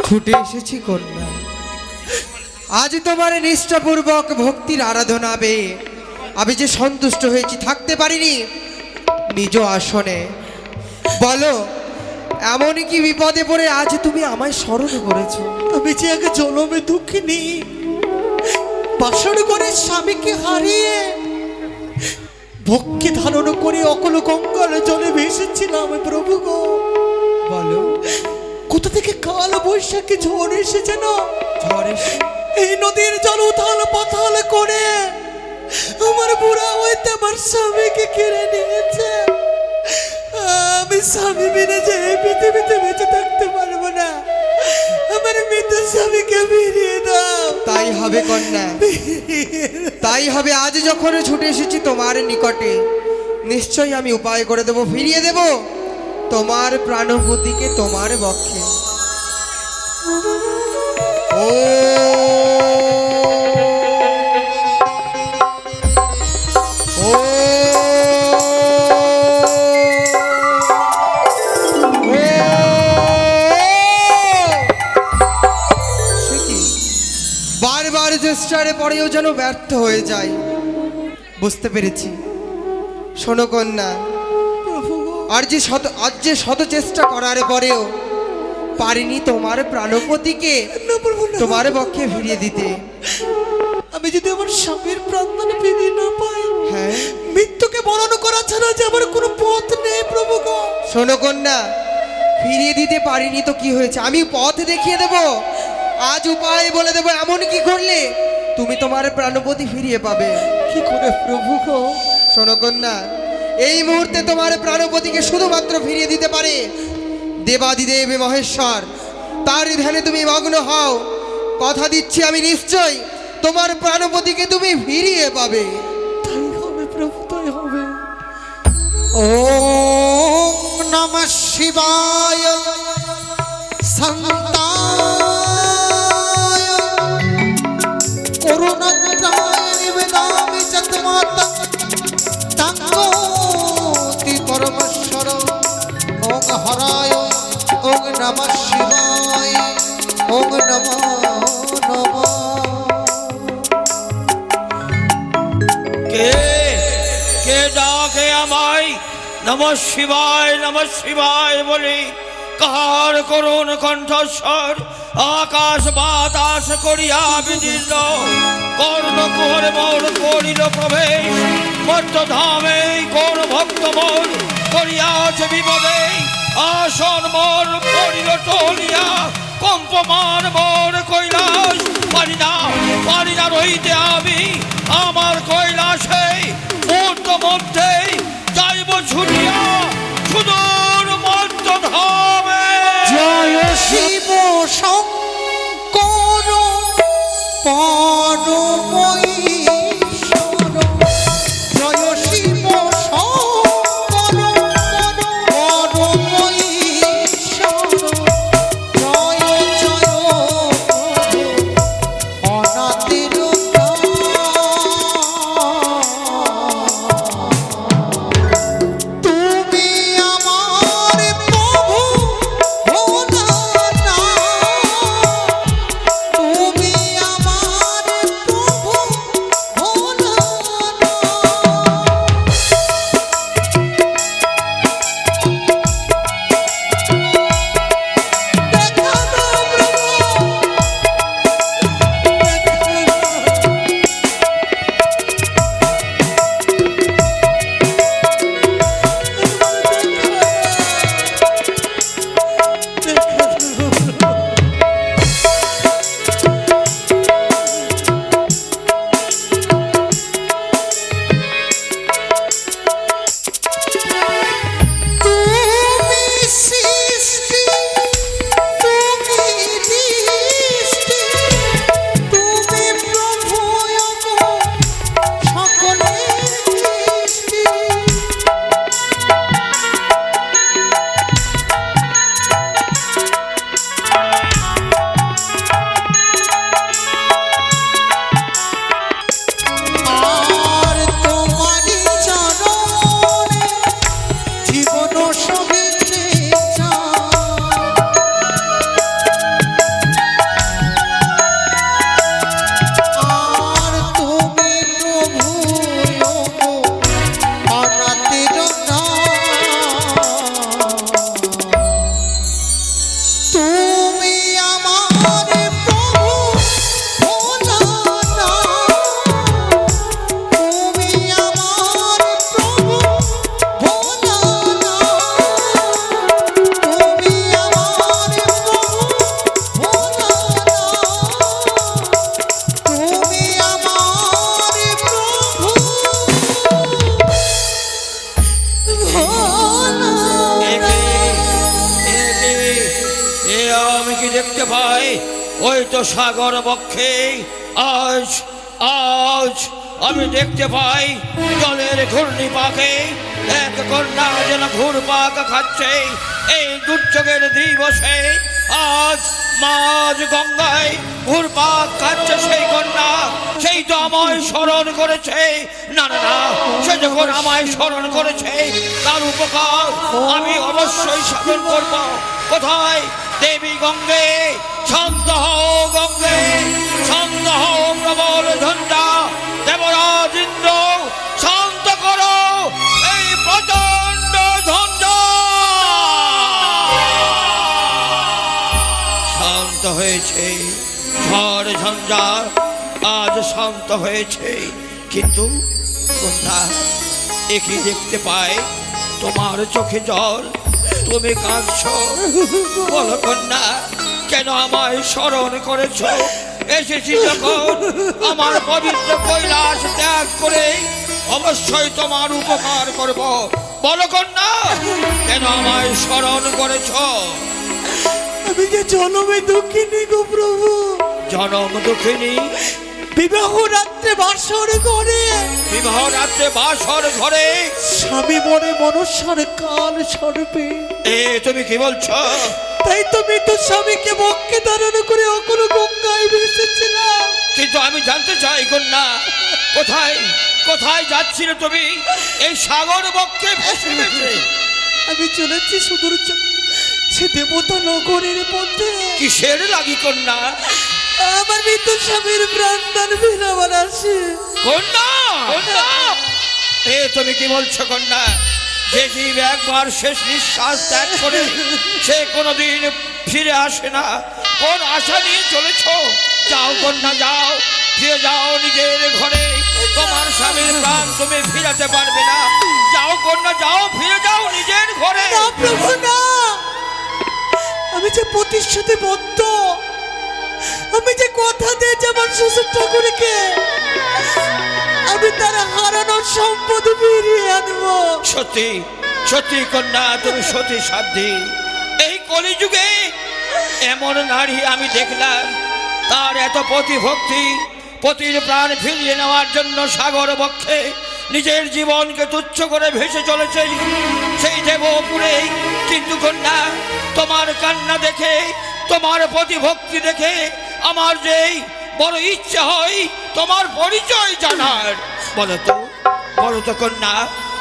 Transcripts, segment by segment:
ছুটে এসেছি কন্যা, আজ তোমার নিষ্ঠাপূর্বক ভক্তির আরাধনাবে আমি যে সন্তুষ্ট হয়েছি, থাকতে পারিনি নিজ আসনে। বলো, এমন কি বিপদে পড়ে আজ তুমি আমায় স্মরণ করেছো? আমি যে আগে জনমে দুঃখিনী, বাসর করে স্বামীকে হারিয়ে ভক্তি ধারণ করে অকল গঙ্গার জলে ভেসেছিলাম প্রভু গো। বলো, কোথা থেকে কাল বৈশাখী ঝড় এসেছে না? ঝড় এসে এই নদীর জল উথাল পাথাল করে আমার বুড়া হইতে আমার স্বামীকে কেড়ে নিয়েছে। আমি স্বামী বিনা যে এই পৃথিবীতে বেঁচে থাকতে পারবো না। আমার মৃত স্বামীকে ফিরিয়ে দাও। তাই হবে কন্যা, তাই হবে। আজ যখন ছুটে এসেছি তোমার নিকটে, নিশ্চয়ই আমি উপায় করে দেব, ফিরিয়ে দেব তোমার প্রাণপতিকে তোমার বক্ষে। ও বারবার চেষ্টার পরেও যেন ব্যর্থ হয়ে যায়। বুঝতে পেরেছি। শোনো কন্যা, আর যে শত চেষ্টা করার পরেও পারিনি তোমার প্রাণপতিকে তোমার পক্ষে ফিরিয়ে দিতে। আমি যদি আমার স্বামীর প্রাণদান ফিরিয়ে না পাই, হ্যাঁ, মৃত্যুকে বরণ করা ছাড়া যে আমার কোনো পথ নেই প্রভু গো। শোনো কন্যা, ফিরিয়ে দিতে পারিনি তো কি হয়েছে, আমি পথ দেখিয়ে দেব। আজ উপায় বলে দেব, এমন কি করলে তুমি তোমার প্রাণপতি ফিরিয়ে পাবে। কি করে প্রভু গো? শোনো কন্যা, এই মুহূর্তে তোমার প্রাণপতিকে শুধুমাত্র ফিরিয়ে দিতে পারে দেবাদিদেব মহেশ্বর। তার ধ্যানে তুমি মগ্ন হও, কথা দিচ্ছি আমি নিশ্চয় তোমার প্রাণপতিকে তুমি ফিরিয়ে পাবে। তাই হবে প্রভু, তাই হবে। ওম নমঃ শিবায় শান্তায় করুণায় নিবেদামি চতমাতা তাঙ্গতি পরমেশ্বর। ওম হরায় ওম নমঃ শিবায় ওম নমঃ নমঃ। কে ডাকে আমায় নমঃ শিবায় বলি? কার করুণ কণ্ঠস্বর আকাশ বাতাস করিয়া বিদীর্ণ। কর্ণকুহর মোর করিল প্রবেশ মর্তধামে। কোন ভক্ত মোর করিয়াছে বিপদে, আসন মোর পড়িল টলিয়া। কম্পমান মোর কৈলাস, পারি না রইতে আমি আমার কৈলাসে। মুহূর্ত মধ্যে যাইব ছুটিয়া সুদূর মর্তধামে। জয় শিব শঙ্কর পরমেশ্বর। জয় শিব শঙ্কর পরমেশ্বর। জয় জয় অনাদির দেখতে পাই ওই তো সাগর বক্ষে আজ আজ আমি দেখতে পাই জলের ঘূর্ণিপাকে এক কন্যা যেন ঘুরপাক খাচ্ছে এই দুর্যোগের দিবসে। আজ মাঝ গঙ্গায় ঘুরপাক খাচ্ছে সেই কন্যা, সেই তো আমায় স্মরণ করেছে। না না না, সে যখন আমায় স্মরণ করেছে তার উপকার আমি অবশ্যই সাধন করব। কোথায় দেবী গঙ্গে? শান্ত হও গঙ্গে, শান্ত হও প্রবল ঝঞ্ঝা। দেবরাজ ইন্দ্র শান্ত করো এই প্রচন্ড ঝঞ্ঝা। শান্ত হয়েছে ঝড় ঝঞ্ঝা, আজ শান্ত হয়েছে। কিন্তু কন্যা, একই দেখতে পাই তোমার চোখে জল, তুমি কাঁদছো। বলো কন্যা, কেন আমায় স্মরণ করেছ? এসেছি যখন আমার পবিত্র কৈলাস ত্যাগ করে অবশ্যই তোমার উপকার করব। বলো কন্যা, কেন আমায় স্মরণ করেছ? আমি যে জনমে দুঃখিনী গো প্রভু। জনম দুঃখিনী? বিবাহ রাত্রে বাসর ঘরে, বিবাহ রাত্রে বাসর ঘরে স্বামী মনে মনস্বর কাল স্বরূপে। তুমি কি বলছো? তাই তুমি তো স্বামীকে বক্ষে ধারণ করে অকুল গঙ্গায় ভেসেছিলাম। কিন্তু আমি জানতে চাই কন্যা, কোথায় কোথায় যাচ্ছিলে তুমি এই সাগর বক্ষে ভেসে ভেসে? আমি চলেছি সুদূর সে দেবতা নগরের পথে। কিসের লাগি কন্যা? আমার মৃত্যু স্বামীর প্রাণদান ফেরাবার আসে। কন্যা, তুমি কি বলছো কন্যা? যে জীব একবার শেষ নিঃশ্বাস ত্যাগ করে সে কোনোদিন ফিরে আসে না, কোন আশা নিয়ে চলেছ? যাও কন্যা, যাও, ফিরে যাও নিজের ঘরে। তোমার স্বামীর প্রাণ তুমি ফিরাতে পারবে না। যাও কন্যা, যাও, ফিরে যাও নিজের ঘরে। না প্রভু না, আমি যে প্রতিশ্রুতিবদ্ধ, আমি যে কথা দিয়েছি আমার শ্বশুর ঠাকুরকে আমি তার হারানোর সম্পদ ফিরিয়ে আনবো। সত্যি সত্যি কন্যা, তুমি সত্যি সাধ্যি। এই কলিযুগে এমন নারী আমি দেখলাম, তার এত প্রতিভক্তি, পতির প্রাণ ফিরিয়ে নেওয়ার জন্য সাগর বক্ষে নিজের জীবনকে তুচ্ছ করে ভেসে চলেছে সেই দেবপুরে। কিন্তু কন্যা, তোমার কান্না দেখে, তোমার প্রতিভক্তি দেখে আমার যেই বড় ইচ্ছা হয় তোমার পরিচয় জানার। বলো তো কন্যা,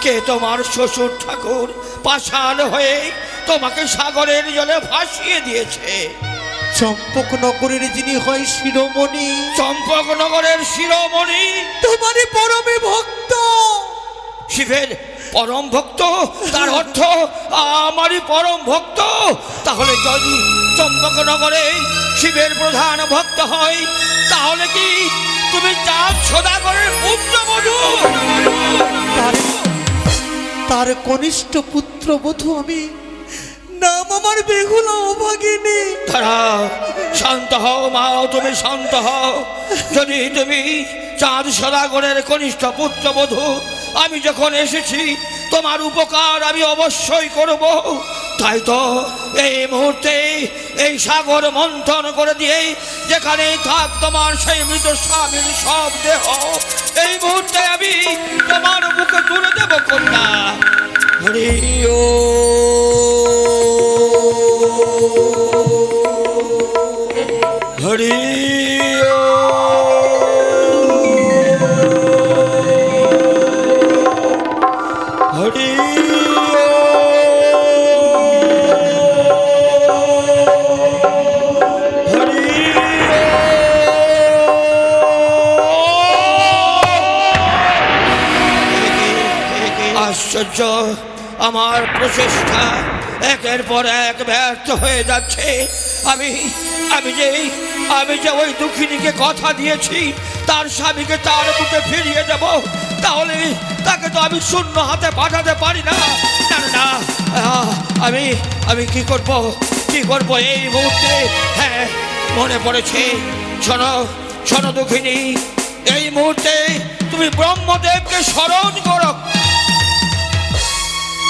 কে তোমার শ্বশুর ঠাকুর পাষাণ হয়ে তোমাকে সাগরের জলে ভাসিয়ে দিয়েছে? চম্পক নগরের যিনি হয় শিরোমণি। চম্পক নগরের শিরোমণি? তোমারই পরমে ভক্ত। শিবের পরম ভক্ত? তার অর্থ আমারই পরম ভক্ত। তাহলে যদি চম্পকনগরে শিবের প্রধান ভক্ত হয়, তাহলে কি তুমি চাঁদ সদাগরের পুত্রবধূ? তার কনিষ্ঠ পুত্রবধূ আমি। নাম আমার বেহুলা অভাগিনী। দাঁড়াও, শান্ত হও মা, তুমি শান্ত হও। যদি তুমি চাঁদ সদাগরের কনিষ্ঠ পুত্রবধূ, আমি যখন এসেছি তোমার উপকার আমি অবশ্যই করব। তাই তো এই মুহূর্তে এই সাগর মন্থন করে দিয়ে যেখানে থাক তোমার সেই মৃত স্বামীর সব দেহ, এই মুহূর্তে আমি তোমার বুকে তুলে দেব কন্যা। হরি ও হরি ও হরি আশ্চর্য, আমার প্রচেষ্টা একের পর এক ব্যর্থ হয়ে যাচ্ছে। আমি যে ওই দুঃখিনীকে কথা দিয়েছি তার স্বামীকে তার বুকে ফিরিয়ে দেব, তাহলে তাকে তো আমি শূন্য হাতে পাঠাতে পারি না। না না, আমি কি করব এই মুহূর্তে? হ্যাঁ, মনে পড়েছে। শোনো দুঃখিনী, এই মুহূর্তে তুমি ব্রহ্মদেবকে স্মরণ করো।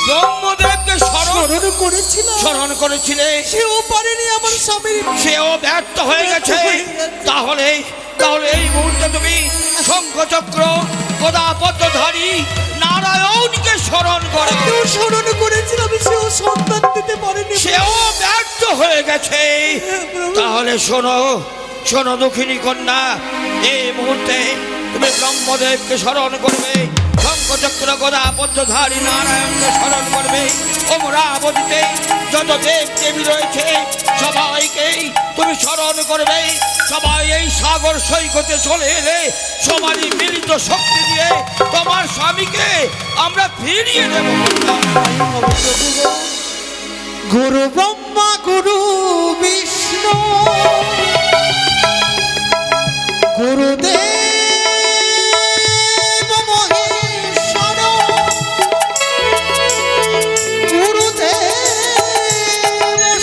ব্রহ্মদেবকে স্মরণ করেছিলাম, স্মরণ করেছিলে, সেও পারেনি আমার স্বামীর। সেও ব্যর্থ হয়ে গেছে। তাহলে তাহলে এই মুহূর্তে তুমি শঙ্খচক্র গদা পদ্মধারী নারায়ণকে স্মরণ করো। কেউ স্মরণ করেছিলাম, সেও সন্তান দিতে পারেনি, সেও ব্যর্থ হয়ে গেছে। তাহলে শোনো শোনো দুঃখিনী কন্যা, এই মুহূর্তে তুমি ব্রহ্মদেবকে স্মরণ করবে, শঙ্খচক্র গদা পদ্মধারী নারায়ণকে স্মরণ করবে। অমরাবতীতে যত দেব দেবী রয়েছে সবাইকেই তুমি স্মরণ করবে। সবাই এই সাগর সৈকতে চলে এলে সবারই মিলিত শক্তি দিয়ে তোমার স্বামীকে আমরা ফিরিয়ে দেব। গুরু ব্রহ্মা গুরু বিষ্ণু গুরুদেব মহেশ্বর গুরুদেব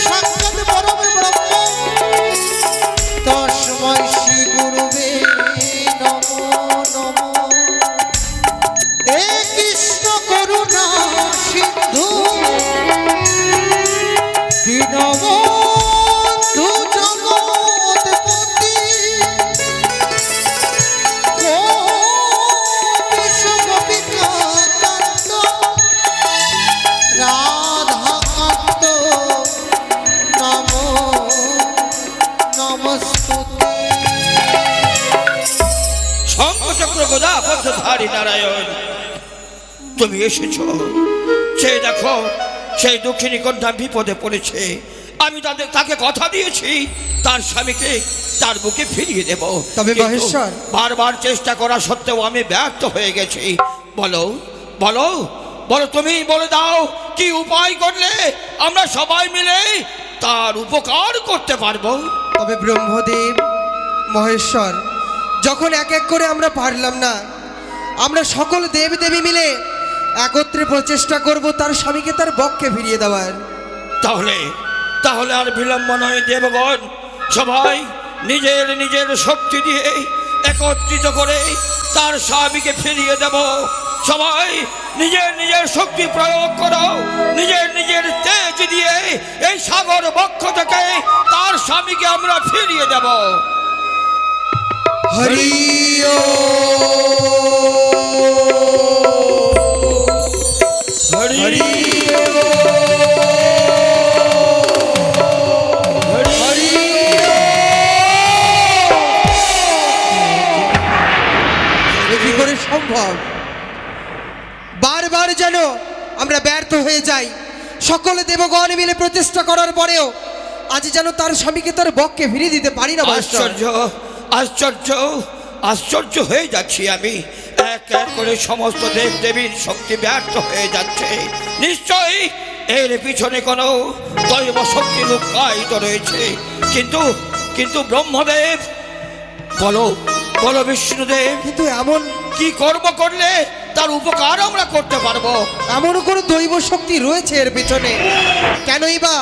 সাক্ষাৎ পরম ব্রহ্ম তস্মৈ শ্রী গুরুবে নমো নমো। হে কৃষ্ণ করুণা সিন্ধু দীনবন্ধু জগৎপতি গোপীশ গোপিকাকান্ত রাধাকান্ত নমো নমস্তুতে। শঙ্খচক্র গদা পদ্মধারী নারায়ণ, তুমি এসেছো। সে দেখো সেই দক্ষিণী কন্যা বিপদে পড়েছে। আমি তাকে কথা দিয়েছি তার স্বামীকে তার বুকে ফিরিয়ে দেব। তবে কিন্তু মহেশ্বর, বারবার চেষ্টা করা সত্ত্বেও আমি ব্যর্থ হয়ে গেছি। বলো বলো বলো, তুমি বলে দাও কি উপায় করলে আমরা সবাই মিলে তার উপকার করতে পারবো। তবে ব্রহ্মদেব মহেশ্বর, যখন এক এক করে আমরা পারলাম না, আমরা সকল দেব দেবী মিলে একত্রে প্রচেষ্টা করব তার স্বামীকে তার বক্ষে ফিরিয়ে দেওয়ার। তাহলে তাহলে আর বিলম্ব নয় দেবগণ, সবাই নিজের নিজের শক্তি দিয়ে একত্রিত করে তার স্বামীকে ফিরিয়ে দেব। সবাই নিজের নিজের শক্তি প্রয়োগ করো, নিজের নিজের তেজ দিয়ে এই সাগর বক্ষ থেকে তার স্বামীকে আমরা ফিরিয়ে দেব। হরি হরি হরি কি করে সম্ভব? বারবার যেন আমরা ব্যর্থ হয়ে যাই, সকল দেবগণ মিলে প্রচেষ্টা করার পরেও আজ যেন তার স্বামীকে তার বক্ষে ফিরিয়ে দিতে পারি না। আশ্চর্য আশ্চর্য আশ্চর্য হয়ে যাচ্ছি আমি। এক এক করে সমস্ত দেব দেবীর শক্তি ব্যর্থ হয়ে যাচ্ছে। নিশ্চয়ই এর পিছনে কোনো দৈব শক্তি লুকায়িত রয়েছে। কিন্তু কিন্তু ব্রহ্মদেব, বলো বলো বিষ্ণুদেব, কিন্তু এমন কি কর্ম করলে তার উপকার আমরা করতে পারবো? এমন কোনো দৈব শক্তি রয়েছে এর পেছনে, কেনই বা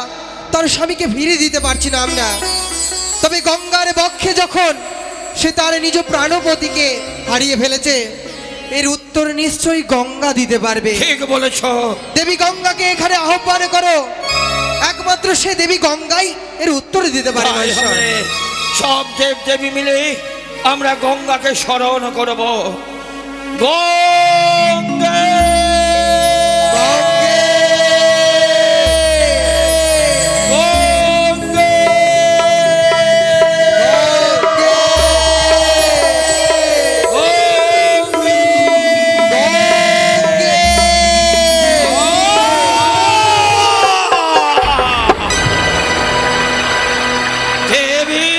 তার স্বামীকে ফিরিয়ে দিতে পারছি না আমরা? তবে গঙ্গার বক্ষে যখন সে তার নিজ প্রাণপতিকে হারিয়ে ফেলেছে, এর উত্তর নিশ্চয়ই গঙ্গা দিতে পারবে। ঠিক বলেছ। দেবী গঙ্গাকে এখানে আহ্বান করো, একমাত্র সে দেবী গঙ্গাই এর উত্তর দিতে পারে। তাই মহেশ্বর, হবে। সব দেব দেবী মিলে আমরা গঙ্গাকে স্মরণ করব। গঙ্গে গঙ্গে গঙ্গে দেবী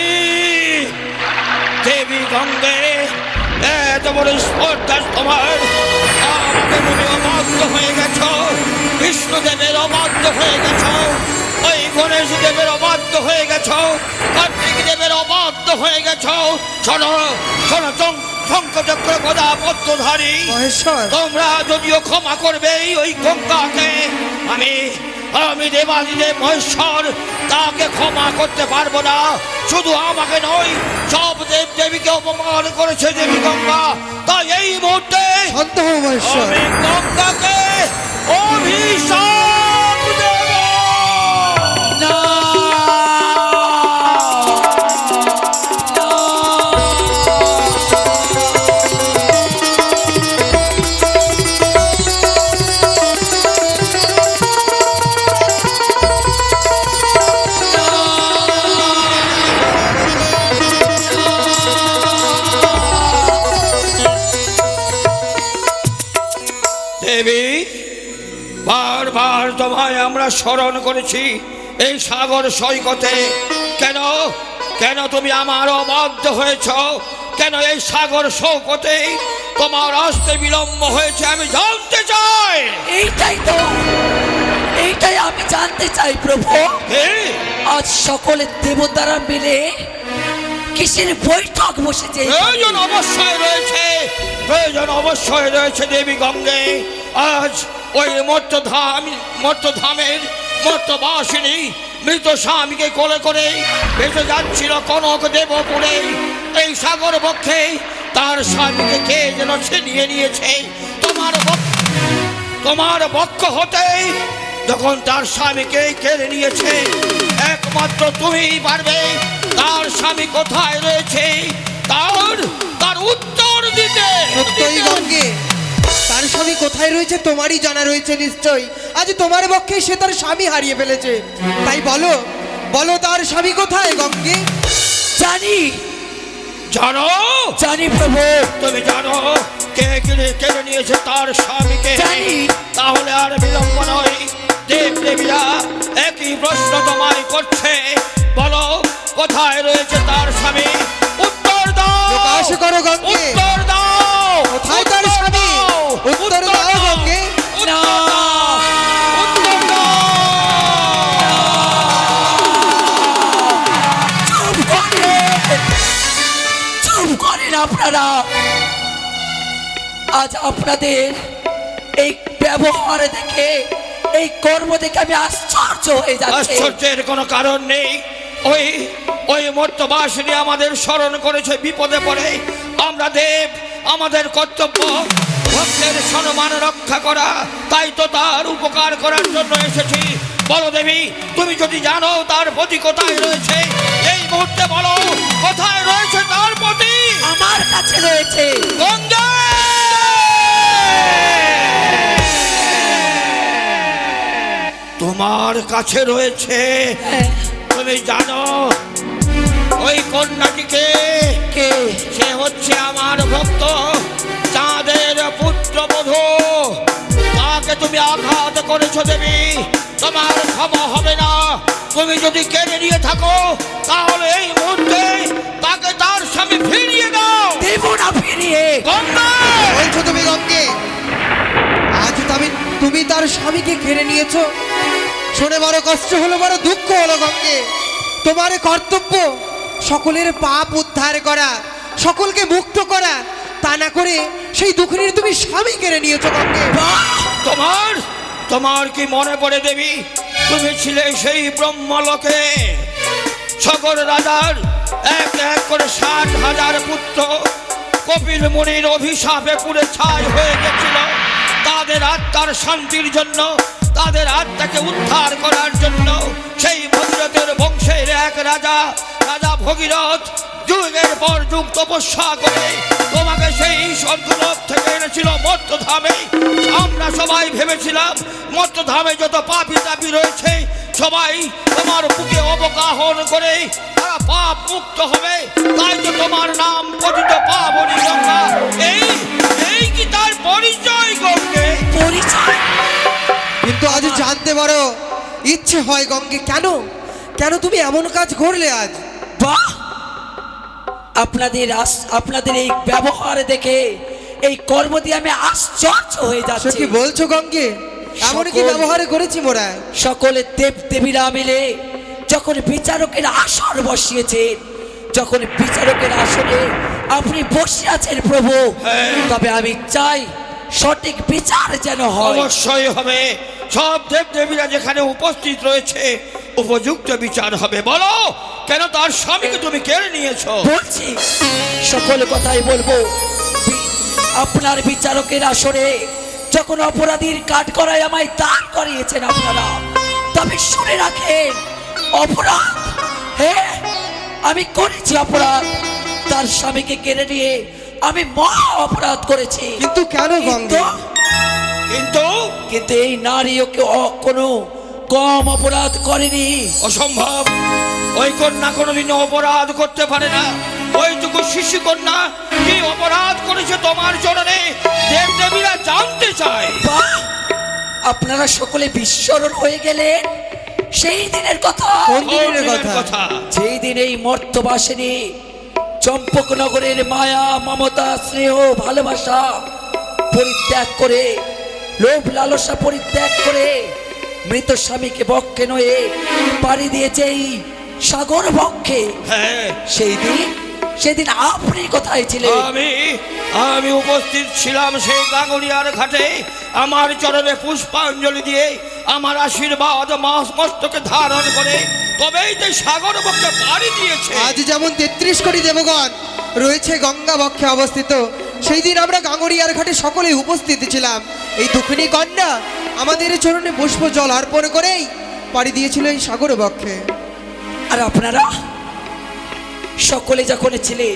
দেবী গঙ্গে, এত বড় স্পর্ধা তোমার, আমাকে তুমি অবাধ্য হয়ে গেছ, বিষ্ণুদেবের অবাধ্য হয়ে গেছ, ওই গণেশ দেবের অবাধ্য হয়ে গেছ, কার্তিক দেবের অবাধ্য হয়ে গেছ। শোনো শোনো, শঙ্খচক্র গদা পদ্মধারী, মহেশ্বর, তোমরা যদিও ক্ষমা করবে ওই গঙ্গাকে, আমি দেবাদিদেব মহেশ্বর তাকে ক্ষমা করতে পারবো না। শুধু আমাকে নয়, সব দেব দেবীকে অপমান করেছে দেবী গঙ্গা। তাই এই মুহূর্তে শান্ত হও মহেশ্বর। আমি গঙ্গাকে অভিশাপ দেব। না দেবী, বারবার তোমায় আমরা স্মরণ করেছি এই সাগর সৈকতে। কেন কেন তুমি আমার অবাধ্য হয়েছ? কেন এই সাগর সৈকতে তোমার আসতে বিলম্ব হয়েছে আমি জানতে চাই। এইটাই আমি জানতে চাই প্রভু। হে, আজ সকলে দেবতারা মিলে কিসের বৈঠক বসেছে? প্রয়োজন অবশ্যই রয়েছে, প্রয়োজন অবশ্যই রয়েছে দেবী গঙ্গে। আজ ওই মর্তধামের মর্তবাসিনী মৃত স্বামীকে কোলে করে ভেসে যাচ্ছিল কনক দেবপুরে। এই সাগর বক্ষে তার স্বামীকে কে যেন ছিনিয়ে নিয়েছে। তোমার বক্ষ হতেই যখন তার স্বামীকে কেড়ে নিয়েছে, একমাত্র তুমিই পারবে তার স্বামী কোথায় রয়েছে তার উত্তর দিতে। সত্যই গঙ্গে, তার স্বামী কোথায় রয়েছে তোমারই জানা রয়েছে নিশ্চয়ই। আজ তোমার পক্ষে সে তার স্বামী হারিয়ে ফেলেছে। তাই বলো বলো তার স্বামী কোথায় গঙ্গে? জানি প্রভু। তুমি জানো কে কেড়ে নিয়েছে তার স্বামীকে? জানি। তাহলে আর বিলম্ব নয়, দেবীরা একই প্রশ্ন তোমায় করছে। বলো কোথায় রয়েছে তার স্বামী? উত্তর দাও। প্রকাশ করো গঙ্গে। উত্তর দাও। কোথায় তার স্বামী? উত্তর দাও গঙ্গে। না। উত্তর দাও। চুপ করেন আপনারা। আজ আপনাদের এই ব্যবহার দেখে, এই কর্ম দেখে আমি আশ্চর্য হয়ে যাচ্ছি। আশ্চর্যের কোনো কারণ নেই। ওই মর্তবাসিনী আমাদের স্মরণ করেছে বিপদে পড়ে। আমরা দেব, আমাদের কর্তব্য ভক্তের সম্মান রক্ষা করা। তাই তো তার উপকার করার জন্য এসেছি। বলো দেবী, তুমি যদি জানো তার পতি কোথায় রয়েছে, এই মুহূর্তে বলো কোথায় রয়েছে তার পতি। আমার কাছে রয়েছে। গঙ্গা, তোমার কাছে রয়েছে? তুমি জানো ওই কন্যাটিকে? কে? সে হচ্ছে আমার ভক্ত চাঁদের পুত্রবধূ। তাকে তুমি আঘাত করেছো দেবী, তোমার ক্ষমা হবে না। তুমি যদি কেড়ে নিয়ে থাকো তাহলে এই মুহূর্তে তাকে তার স্বামী ফিরিয়ে দাও। দেব না ফিরিয়ে। গঙ্গা, বলছো তুমি গঙ্গে? আজ তুমি তার স্বামীকে কেড়ে নিয়েছো, শুনে বড় কষ্ট হলো, বড় দুঃখ হলো গঙ্গে। তোমার কর্তব্য সকলের পাপ উদ্ধার করা, সকলকে মুক্ত করা। তা না করে সেই দুঃখিনীর তুমি স্বামী কেড়ে নিয়েছো গঙ্গে। তোমার কি মনে পড়ে দেবী, তুমি ছিলে সেই ব্রহ্মলোকে সকল রাজার এক এক করে 60,000 পুত্র কপিল মুনির অভিশাপে পুড়ে ছাই হয়ে গেছিল। তাদের আত্মার শান্তির জন্য, তাদের আত্মাকে উদ্ধার করার জন্য সেই ভগীরথের বংশের এক রাজা ভগীরথ যুগের পর যুগ তপস্যা করে তোমাকে সেই স্বর্গলোক থেকে এনেছিল মর্তধামে। আমরা সবাই ভেবেছিলাম মর্তধামে যত পাপী তাপী রয়েছে সবাই তোমার বুকে অবগাহন করে তারা পাপ মুক্ত হবে। তাই তো তোমার নাম পতিত পাবনী গঙ্গা। এই কি তার পরিচয় গঙ্গে? পরিচয়? কিন্তু আজ জানতে পারো ইচ্ছে হয় গঙ্গে, কেন কেন তুমি এমন কাজ করলে আজ? বাহ, আপনাদের এই ব্যবহার দেখে, এই কর্ম দিয়ে আমি আশ্চর্য হয়ে সে যাচ্ছি। কি বলছো গঙ্গে? এমন কি ব্যবহার করেছি মোরা? সকলে দেব দেবীরা মিলে যখন বিচারকের আসর বসিয়েছেন, যখন বিচারকের আসরে আপনি বসে আছেন প্রভু, তবে আমি চাই সঠিক বিচার যেন হয়। অবশ্যই হবে। সব দেব দেবীরা যেখানে উপস্থিত রয়েছে উপযুক্ত বিচার হবে। বলো কেন তার স্বামীকে তুমি কেড়ে নিয়েছো? বলছি, সকল কথাই বলবো। আপনার বিচারকের আসরে যখন অপরাধীর কাঠ করায় আমায় দাঁড় করিয়েছেন আপনারা, তবে শুনে রাখেন, অপরাধ, হ্যাঁ আমি করেছি অপরাধ। তার স্বামীকে কেড়ে নিয়ে আমি মহা অপরাধ করেছি। কিন্তু কেন গঙ্গা? কিন্তু কিন্তু এই নারীও কোনো কম অপরাধ করেনি। অসম্ভব, ওই কন্যা কোনোদিন অপরাধ করতে পারে না। ওইটুকু শিশু কন্যা কি অপরাধ করেছে তোমার চরণে দেব দেবীরা জানতে চায়। বাহ! আপনারা সকলে বিস্মরণ হয়ে গেলেন সেই দিনের কথা। কোন দিনের দিনের কথা? যেই দিন এই মর্তবাসিনী চম্পকনগরের মায়া, মমতা, স্নেহ, ভালোবাসা পরিত্যাগ করে, লোভ লালসা পরিত্যাগ করে মৃত স্বামীকে বক্ষে নয়ে পাড়ি দিয়েছে এই সাগর বক্ষে। হ্যাঁ, সেদিন আপনি কোথায় ছিলেন? আমি উপস্থিত ছিলাম সেই গাঙ্গুরিয়ার ঘাটে। আমার চরণে পুষ্পাঞ্জলি দিয়ে আমার আশীর্বাদ মস্তকে ধারণ করে তবেই তো সাগর বক্ষে পাড়ি দিয়েছে। আজ যেমন 33 কোটি দেবগণ রয়েছে গঙ্গা বক্ষে অবস্থিত, সেই দিন আমরা গাঙ্গুরিয়ার ঘাটে সকলেই উপস্থিত ছিলাম। এই দুঃখিনী কন্যা আমাদের চরণে পুষ্প জল অর্পণ করেই পাড়ি দিয়েছিল এই সাগর বক্ষে। আর আপনারা সকলে যখন ছিলে,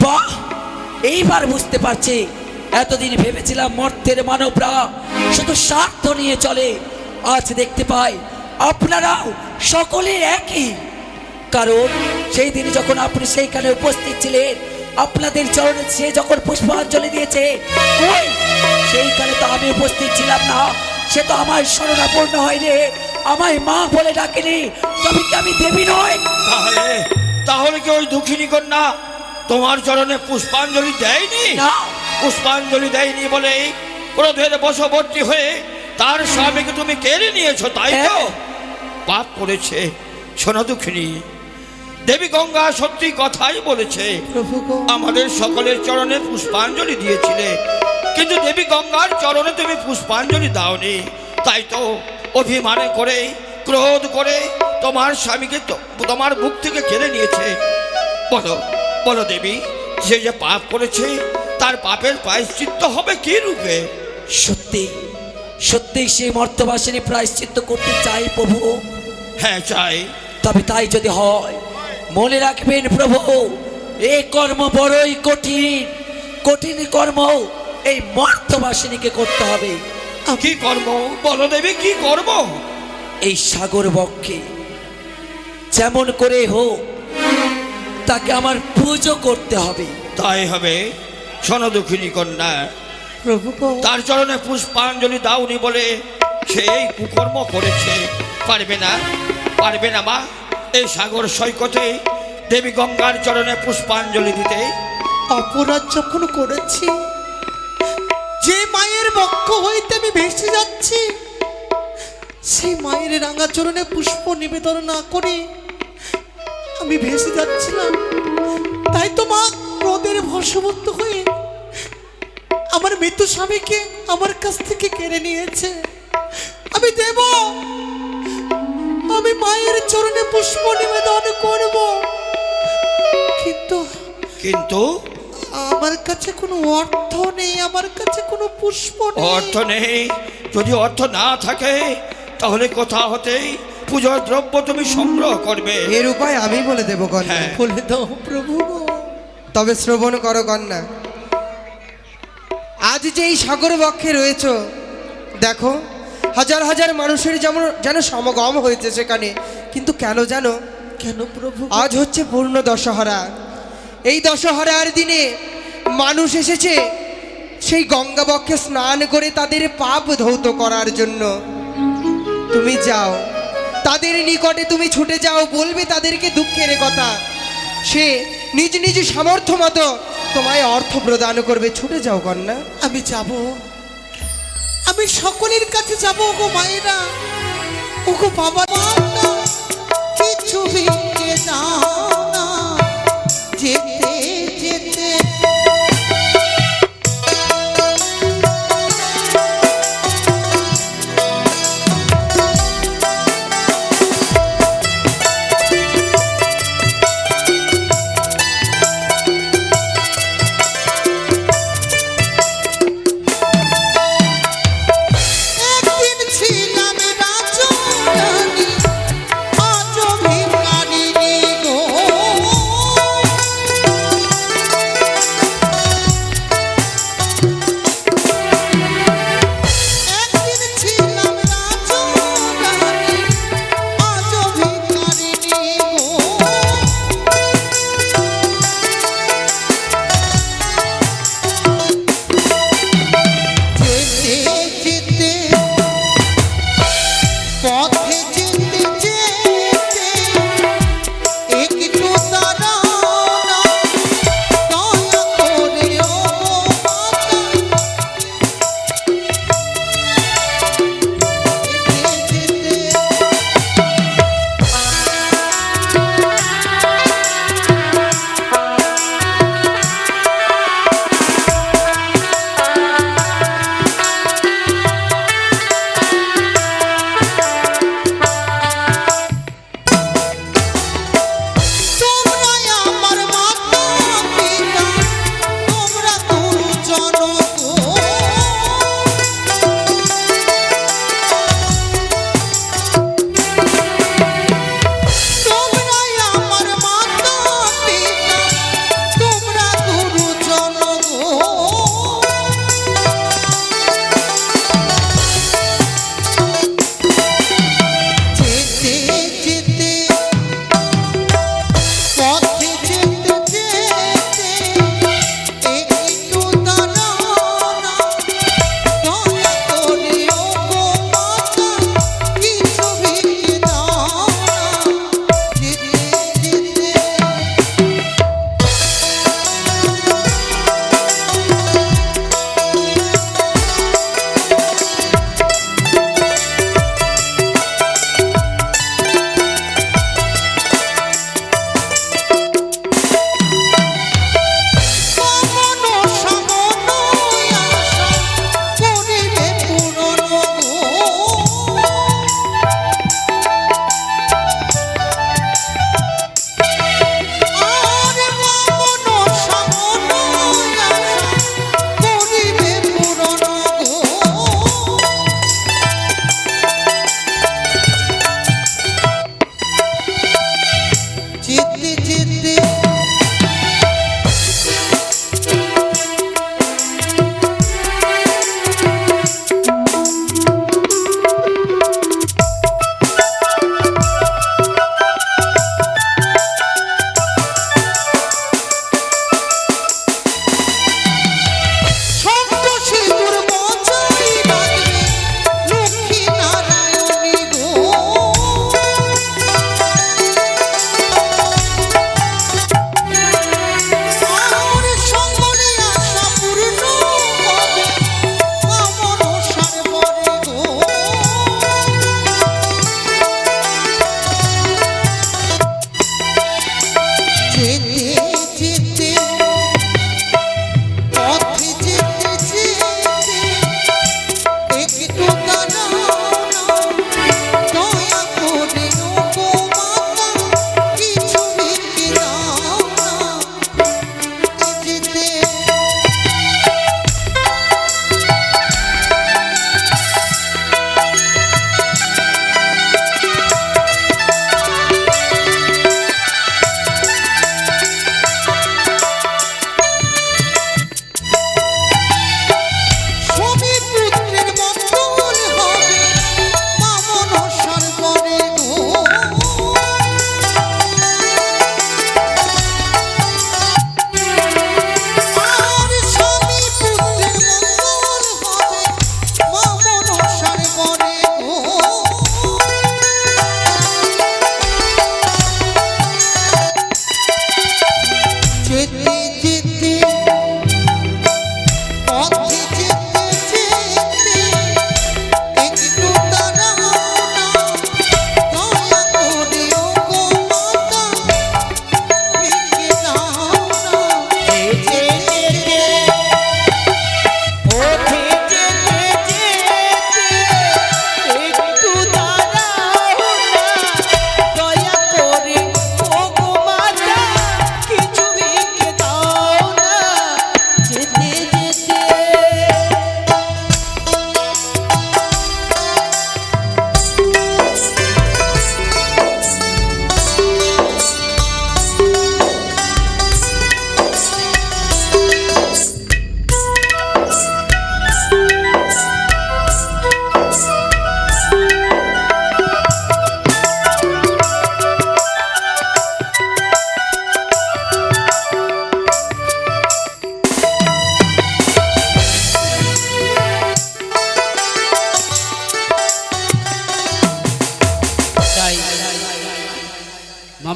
বাহ, এইবার বুঝতে পারছি। এতদিন ভেবেছিলাম মর্তের মানবরা শুধু স্বার্থ নিয়ে চলে, আজ দেখতে পাই আপনারাও সকলে একই। কারণ সেই দিন যখন আপনি সেইখানে উপস্থিত ছিলেন, আপনাদের চরণে সে যখন পুষ্পাঞ্জলি দিয়েছে, কই সেইখানে তো আমি উপস্থিত ছিলাম না। সে তো আমার শরণাপন্ন হয়নি, আমায় মা বলে ডাকেনি, তবে কি আমি দেবী নয়? তাহলে কি ওই দুঃখিনী কন্যা তোমার চরণে পুষ্পাঞ্জলি দেয়নি? না, পুষ্পাঞ্জলি দেয়নি বলেই ক্রোধের বশবর্তী হয়ে তার স্বামীকে তুমি কেড়ে নিয়েছো, তাই তো? হ্যাঁ। পাপ করেছে। শোনো দুঃখিনী, দেবী গঙ্গা সত্যি কথাই বলেছে। প্রভু গো, আমাদের সকলের চরণে পুষ্পাঞ্জলি দিয়েছিলে, কিন্তু দেবী গঙ্গার চরণে তুমি পুষ্পাঞ্জলি দাওনি। তাই তো অভিমানে করে, ক্রোধ করে তোমার স্বামীকে তোমার মুখ থেকে কেড়ে নিয়েছে। বলো বলো দেবী, সে যে পাপ করেছে তার পাপের প্রায়শ্চিত্ত হবে কি রূপে? সত্যি সত্যি সেই মর্তবাসিনী প্রায়শ্চিত্ত করতে চাই প্রভু। হ্যাঁ চাই। তবে তাই যদি হয়, মনে রাখবেন প্রভু, এই কর্ম বড়ই কঠিন। কঠিন কর্ম এই মর্তবাসিনীকে করতে হবে। কি কর্ম বলো দেবী, কি করব? এই সাগর বক্ষে যেমন করে হোক তাকে আমার পুজো করতে হবে। তাই হবে। শোনো দুঃখিনী কন্যা, প্রভু গো, তার চরণে পুষ্পাঞ্জলি দাওনি বলে সেই কুকর্ম করেছে। পারবে না, পারবে না মা এই সাগর সৈকতে দেবী গঙ্গার চরণে পুষ্পাঞ্জলি দিতে? অপরাধ যখন করেছি, যে মায়ের বক্ষ হইতে আমি ভেসে যাচ্ছি, সেই মায়ের রাঙা চরণে পুষ্প নিবেদন না করে আমি ভেসে যাচ্ছিলাম। তাই তো মা ক্রোধের বশবর্তী হয়ে আমার মৃত স্বামীকে আমার কাছ থেকে কেড়ে নিয়েছে। আমি দেব, আমি মায়ের চরণে পুষ্প নিবেদন করব, কিন্তু কিন্তু আমার কাছে কোনো অর্থ নেই, আমার কাছে কোনো পুষ্প নেই। অর্থ নেই? যদি অর্থ না থাকে তাহলে কোথা হতেই পূজার দ্রব্য তুমি সংগ্রহ করবে? এর উপায় আমি বলে দেব কন্যা। হ্যাঁ। বলে দাও প্রভু। তবে শ্রবণ করো কন্যা, আজ যে এই সাগর বক্ষে রয়েছ, দেখো হাজার হাজার মানুষের যেন সমাগম হয়েছে সেখানে, কিন্তু কেন জানো? কেন প্রভু? আজ হচ্ছে পূর্ণ দশহরা। এই দশহরার দিনে মানুষ এসেছে সেই গঙ্গা বক্ষে স্নান করে তাদের পাপ ধৌত করার জন্য। তুমি যাও তাদের নিকটে, তুমি ছুটে যাও, বলবে তাদেরকে দুঃখের কথা। সে নিজ নিজ সামর্থ্য মতো তোমায় অর্থ প্রদান করবে। ছুটে যাও কন্যা। আমি যাব, আমি সকলের কাছে যাব। ওগো মায়েরা, ওগো বাবা, কিছু ভিড়ে যাও না, যেতে যেতে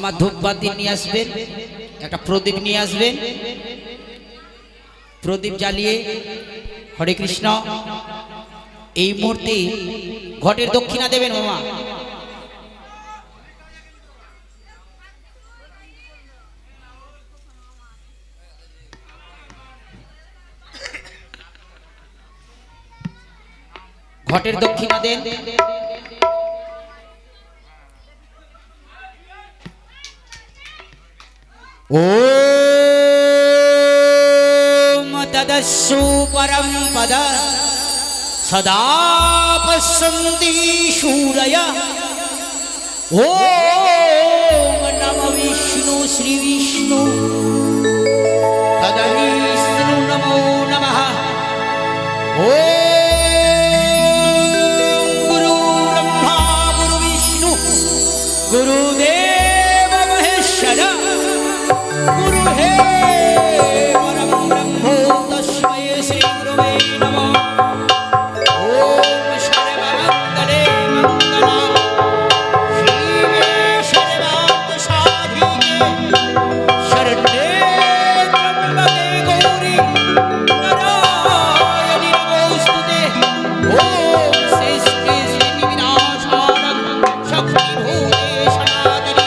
মামা ধূপবাতি নিয়ে আসবেন, একটা প্রদীপ নিয়ে আসবেন, প্রদীপ জ্বালিয়ে হরে কৃষ্ণ এই মুহূর্তে ঘটের দক্ষিণা দেবেন মামা। ঘটের দক্ষিণা দেন। ওম তদস্সু পরম পদ সদা পশ্যন্তি শূরয়া। ওম নমঃ বিষ্ণু শ্রী বিষ্ণু তদবিষ্ণু নমো নমঃ। ওম গুরু ব্রহ্মা গুরু বিষ্ণু গুরুদেব মহেশ্বর গুরু হে পরম ব্রহ্ম তস্मै শ্রী গুরবে নমঃ। ওম সর্বমঙ্গলে মঙ্গলা শিবে সর্বার্থ সাধিকে শরণ্যে ত্র্যম্বকে গৌরি নারায়ণী নমোস্তুতে। ওম সৃষ্টি স্থিতি বিনাশানং শক্তিভূতে সনাতনী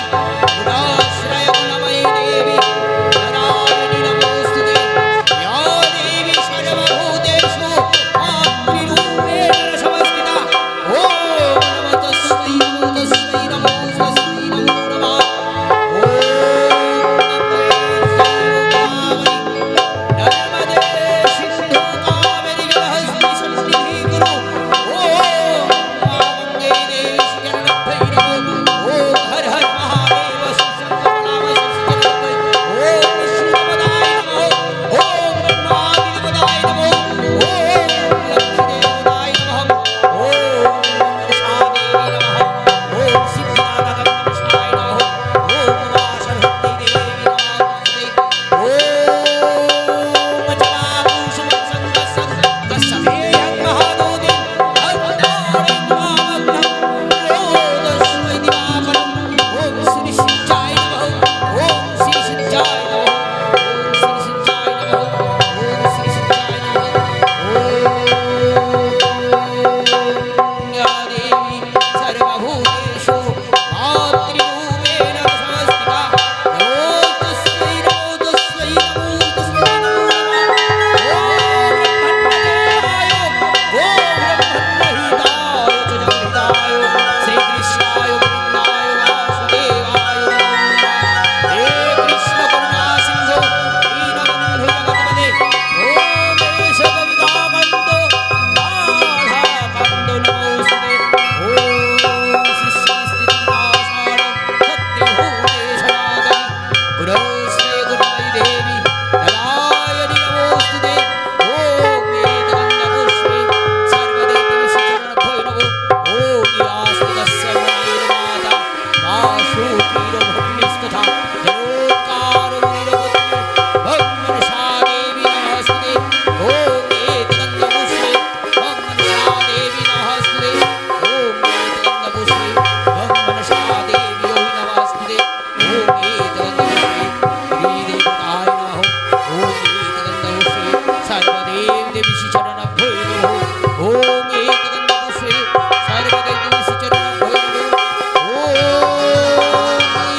গুণাশ্রয় গুণময়ী দেবী নারায়ণী নমোস্তুতে। या देवी सर्वभूतेषु मातृरूपेण संस्थिता। ओम नमो तस्मै नमो तस्मै नमो तस्मै नमो नमः। नर्मदे सिन्धु कावेरी जलहस्ति सन्निधि कुरु। ओम गंगे देवी शरणभ्यै नमो। ओम हर हर महादेव शंकर नाम शंकरभ्यै। ओम विष्णुपदाय नमः। ओम ब्रह्मादिदेवताय नमः। ओम लक्ष्मीदेवताय नमः। ओम मनसादेवी नमः। ओम सिद्धिदातकर्मशाय नमः। ओम उमाशरवती देवी नमस्ते। ओम जलाकुसुमसङ्गसङ्गसभेयं महादूतिं अवतारं महामग्नं रोदस्मै दिवाकरम्। ओम श्री शिवाय नमः। ओम श्री शिवाय नमः। ओम श्री शिवाय नमः। ओम श्री शिवाय नमः। ओम या देवी सर्वभूतेषु मातृरूपेण संस्थिता। नमो तस्मै नमो तस्मै नमो तस्मै नमो नमः। ओम ब्रह्मण्यदेवाय ओम ब्रह्मण्यहिताय च जगहिताय श्रीकृष्णाय गोविन्दाय वासुदेवाय नमो नमः। हे कृष्ण करुणा सिन्धु दीनबन्धु जगत्पते। ओम एष कविताकन्तो राधाकान्तो नमोऽस्तुते। ओम सृष्टिस्थितिविनाशाय शक्तिभूते सनातनी गुरौश्री गुरुमयी देवी नारायणी नमोऽस्तुते। ओम एतगन्धपुष्पे सर्वदेवताभ्यो नमो। ओम यास्तिकस्य मुनेर् माता वासुकीरभूमिस्तथा जलोत्कारमुनिरपत्नी भगवन्सा देवी नमस्ते। ओम एतगन्धपुष्पे भगवन्सा देवी नमस्ते। ओम एतगन्धपुष्पे भगवन्सा देवी नमस्ते। ओम एतगन्धपुष्पे श्रीदेवताय नमः। ओम एतगन्धपुष्पे सर्वदेवदेवी चरणभ्यो नमः। ओम एतगन्धपुष्पे सर्वदेवदेवी चरणभ्यो नमः। ओम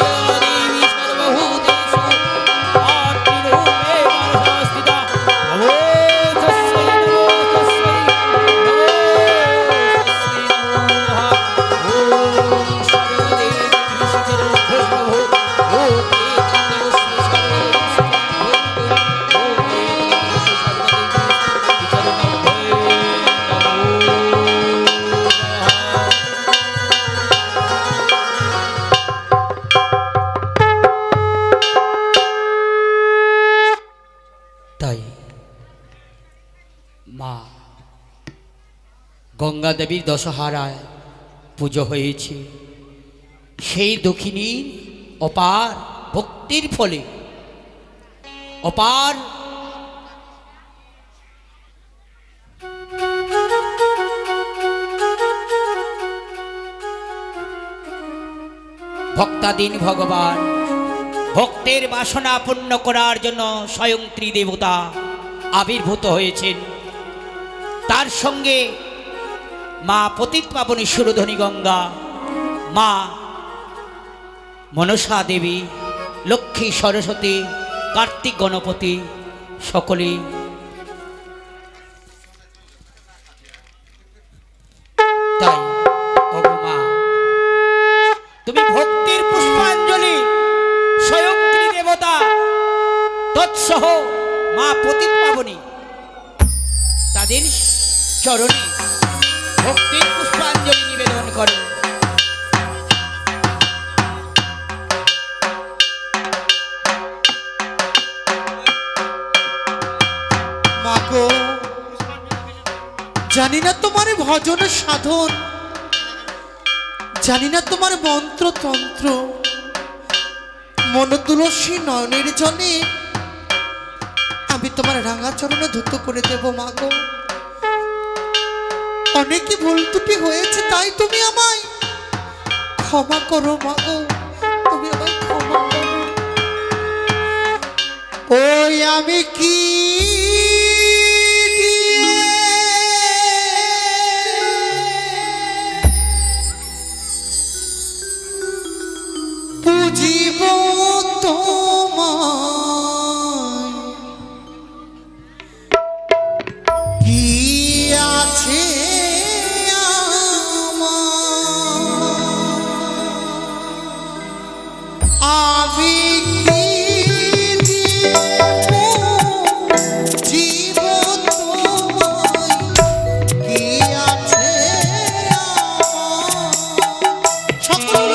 या देवी सर्वभूतेषु मातृरूपेण संस्थिता। नमो तस्मै नमो तस्मै नमो तस्मै नमो नमः। ओम सर्वदेवदेवी चरणभ्यो नमः। ओम एतगन्धपुष्पे सर्वदेवदेवी चरणभ्यो नमः। ओम एतगन्धपुष्पे सर्वदेवदेवी चरणभ्यो তাই মা গঙ্গা দেবীর দশহারায় পুজো হয়েছে। সেই দক্ষিণীর অপার ভক্তির ফলে অপার ভক্তাধীন ভগবান ভক্তের বাসনা পূর্ণ করার জন্য স্বয়ং ত্রিদেবতা আবির্ভূত হয়েছেন। তার সঙ্গে মা পতিত পাবনী সুরধনী গঙ্গা, মা মনসা দেবী, লক্ষ্মী সরস্বতী, কার্তিক গণপতি সকলেই তাই। ওগো মা, তুমি ভক্তির পুষ্পাঞ্জলি স্বয়ং ত্রিদেবতা তৎসহ মা পতিত পাবনী তাদের চরণে ভক্তির পুষ্পাঞ্জলি নিবেদন করো। মাগো, জানি না তোমার ভজন সাধন, জানি না তোমার মন্ত্র তন্ত্র, মন তুলসী নয়নের জলে আমি তোমার রাঙা চরণে ধুত করে দেব। মাগো, অনেকই ভুল ত্রুটি হয়েছে, তাই তুমি আমায় ক্ষমা করো। মাগো, তুমি আমায় ক্ষমা করো। ওই আমি কি বুঝিব তোমায়, কি আছে আমি কি জীব তোমায়, কি আছে সকল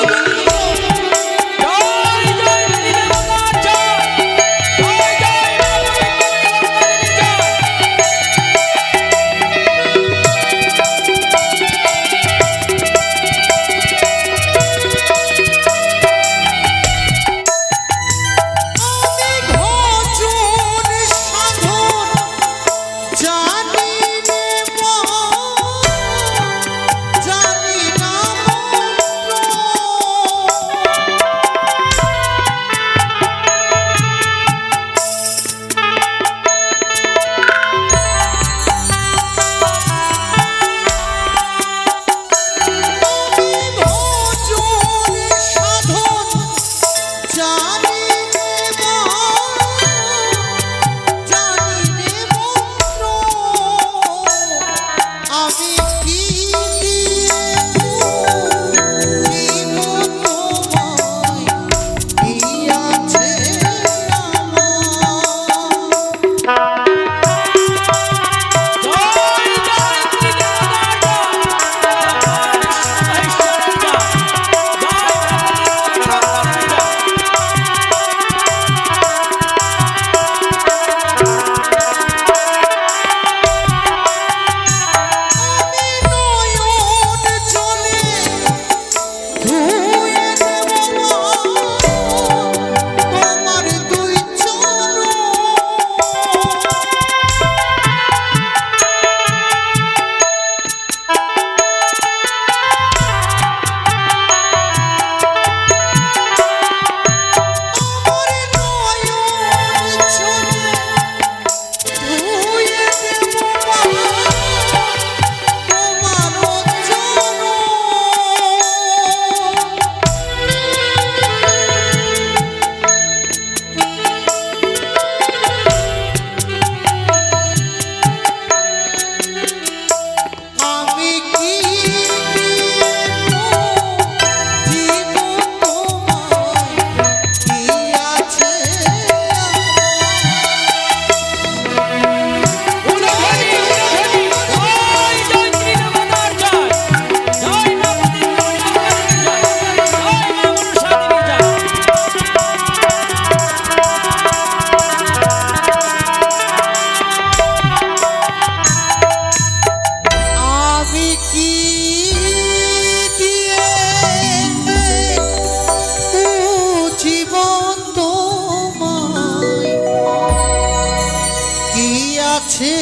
আছে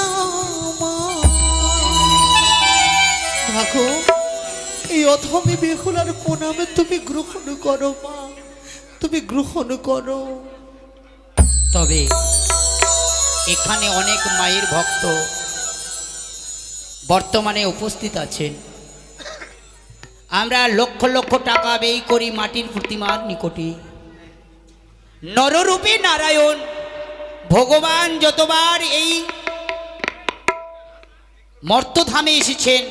আমার। ভাগো, এই অধমী বেহুলার প্রণামে তুমি গ্রহণ করো মা, তুমি গ্রহণ করো। তবে এখানে অনেক মায়ের ভক্ত বর্তমানে উপস্থিত আছেন। আমরা লক্ষ লক্ষ টাকা ব্যয় করি মাটির প্রতিমার নিকটে। নররূপে নারায়ণ ভগবান যতবার এই মর্তধামে এসেছেন,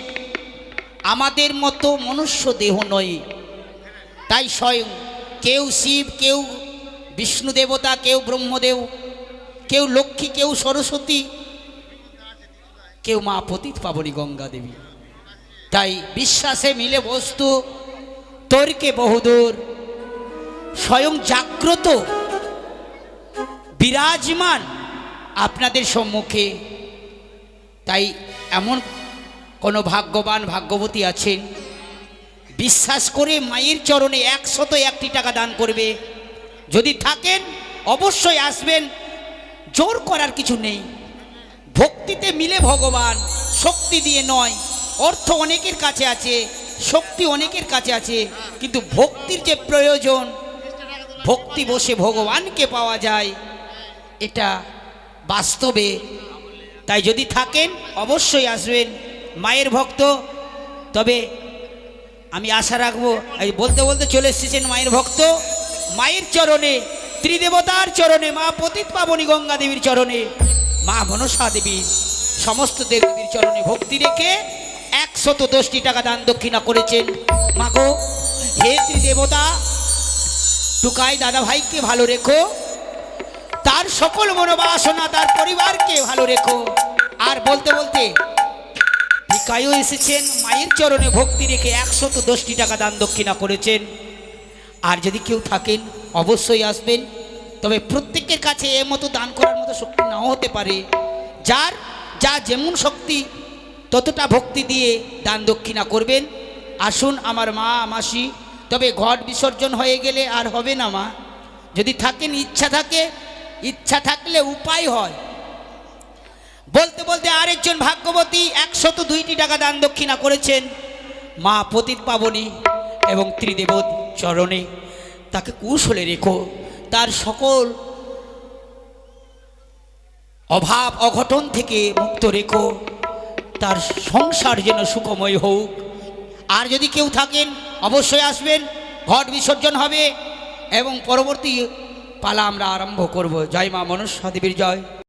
আমাদের মতো মনুষ্য দেহ নয়। তাই স্বয়ং কেউ শিব, কেউ বিষ্ণু দেবতা, কেউ ব্রহ্মদেব, কেউ লক্ষ্মী, কেউ সরস্বতী, কেউ মা পতিত পাবনী গঙ্গা দেবী। তাই বিশ্বাসে মিলে বস্তু, তর্কে বহুদূর, স্বয়ং জাগ্রত বিরাজমান আপনাদের সম্মুখে। তাই এমন কোনো ভাগ্যবান ভাগ্যবতী আছেন বিশ্বাস করে মায়ের চরণে 101টি টাকা দান করবে। যদি থাকেন অবশ্যই আসবেন, জোর করার কিছু নেই। ভক্তিতে মিলে ভগবান, শক্তি দিয়ে নয়। অর্থ অনেকের কাছে আছে, শক্তি অনেকের কাছে আছে, কিন্তু ভক্তির যে প্রয়োজন, ভক্তি বসে ভগবানকে পাওয়া যায়, এটা বাস্তবে। তাই যদি থাকেন অবশ্যই আসবেন, মায়ের ভক্ত। তবে আমি আশা রাখবো, এই বলতে বলতে চলে এসেছেন মায়ের ভক্ত, মায়ের চরণে, ত্রিদেবতার চরণে, মা পতিত পাবনী গঙ্গা দেবীর চরণে, মা মনসা দেবীর, সমস্ত দেবীর চরণে ভক্তি রেখে 110টি টাকা দান দক্ষিণা করেছেন। মা গো, হে ত্রিদেবতা, টুকাই দাদা ভাইকে ভালো রেখো, তার সকল মনোবাসনা, তার পরিবারকে ভালো রেখো। আর বলতে বলতে ভিকায়ও এসেছেন, মায়ের চরণে ভক্তি রেখে 110টি টাকা দান দক্ষিণা করেছেন। আর যদি কেউ থাকেন অবশ্যই আসবেন। তবে প্রত্যেকের কাছে এর মতো দান করার মতো শক্তি নাও হতে পারে। যার যা যেমন শক্তি ততটা ভক্তি দিয়ে দান দক্ষিণা করবেন। আসুন আমার মা মাসি। তবে ঘট বিসর্জন হয়ে গেলে আর হবে না মা। যদি থাকেন, ইচ্ছা থাকে, ইচ্ছা থাকলে উপায় হয়। বলতে বলতে আরেকজন ভাগ্যবতী 102টি টাকা দান দক্ষিণা করেছেন মা পতিত পাবনী এবং ত্রিদেবত চরণে। তাকে কুশলে রেখো, তার সকল অভাব অঘটন থেকে মুক্ত রেখো, তার সংসার যেন সুখময় হোক। আর যদি কেউ থাকেন অবশ্যই আসবেন, ঘট বিসর্জন হবে এবং পরবর্তী পালা আমরা আরম্ভ করব। জয় মা মনসা দেবীর জয়।